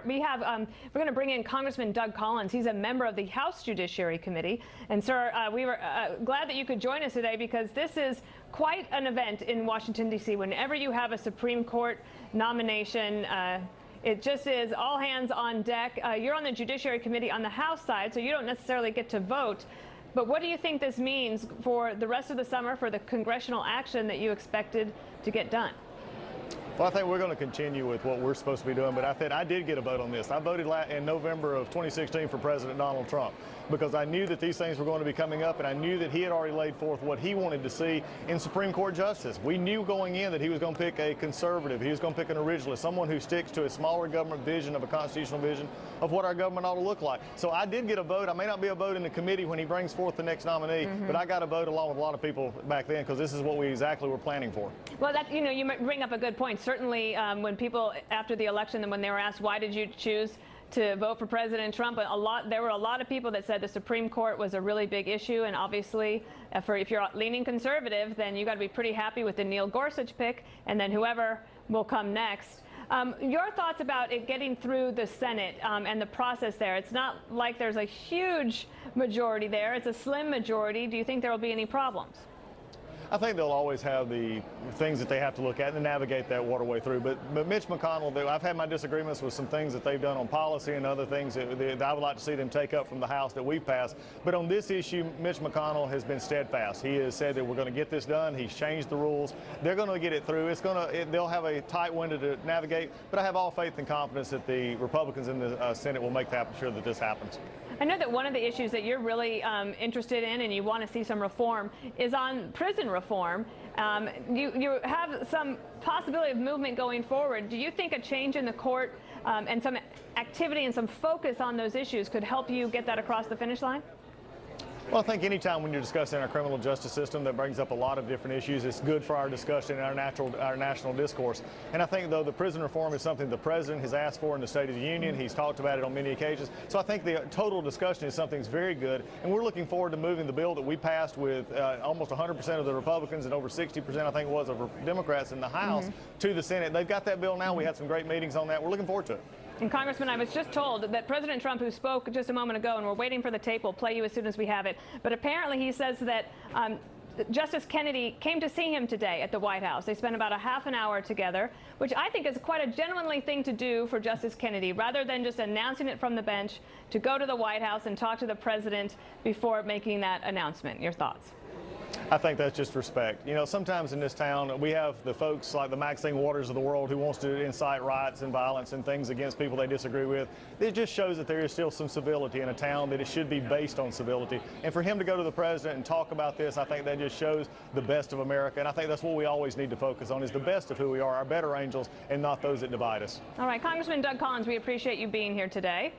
we're going to bring in Congressman Doug Collins. He's a member of the House Judiciary Committee. And sir, we were glad that you could join us today because this is quite an event in Washington, D.C. Whenever you have a Supreme Court nomination, it just is all hands on deck. You're on the Judiciary Committee on the House side, so you don't necessarily get to vote. But what do you think this means for the rest of the summer, for the congressional action that you expected to get done? Well, I think we're going to continue with what we're supposed to be doing, but I did get a vote on this. I voted in November of 2016 for President Donald Trump because I knew that these things were going to be coming up, and I knew that he had already laid forth what he wanted to see in Supreme Court justice. We knew going in that he was going to pick a conservative, he was going to pick an originalist, someone who sticks to a smaller government vision of a constitutional vision of what our government ought to look like. So I did get a vote. I may not be a vote in the committee when he brings forth the next nominee, but I got a vote along with a lot of people back then because this is what we exactly were planning for. Well, you might bring up a good point. Certainly, when people after the election and when they were asked why did you choose to vote for President Trump, there were a lot of people that said the Supreme Court was a really big issue, and obviously, if you're leaning conservative, then you got to be pretty happy with the Neil Gorsuch pick, and then whoever will come next. Your thoughts about it getting through the Senate and the process there? It's not like there's a huge majority there; it's a slim majority. Do you think there will be any problems? I think they'll always have the things that they have to look at and navigate that waterway through. But Mitch McConnell, I've had my disagreements with some things that they've done on policy and other things that I would like to see them take up from the House that we've passed. But on this issue, Mitch McConnell has been steadfast. He has said that we're going to get this done. He's changed the rules. They're going to get it through. They'll have a tight window to navigate. But I have all faith and confidence that the Republicans in the Senate will make sure that this happens. I know that one of the issues that you're really interested in and you want to see some reform is on prison reform. You have some possibility of movement going forward. Do you think a change in the court and some activity and some focus on those issues could help you get that across the finish line? Well, I think any time when you're discussing our criminal justice system that brings up a lot of different issues, it's good for our discussion and our national discourse. And I think, though, the prison reform is something the President has asked for in the State of the Union. He's talked about it on many occasions. So I think the total discussion is something that's very good. And we're looking forward to moving the bill that we passed with almost 100% of the Republicans and over 60%, I think it was, of Democrats in the House to the Senate. They've got that bill now. We had some great meetings on that. We're looking forward to it. And Congressman, I was just told that President Trump, who spoke just a moment ago, and we're waiting for the tape, we'll play you as soon as we have it, but apparently he says that Justice Kennedy came to see him today at the White House. They spent about a half an hour together, which I think is quite a gentlemanly thing to do for Justice Kennedy, rather than just announcing it from the bench, to go to the White House and talk to the president before making that announcement. Your thoughts? I think that's just respect. You know, sometimes in this town, we have the folks like the Maxine Waters of the world who wants to incite riots and violence and things against people they disagree with. It just shows that there is still some civility in a town, that it should be based on civility. And for him to go to the president and talk about this, I think that just shows the best of America. And I think that's what we always need to focus on, is the best of who we are, our better angels, and not those that divide us. All right, Congressman Doug Collins, we appreciate you being here today.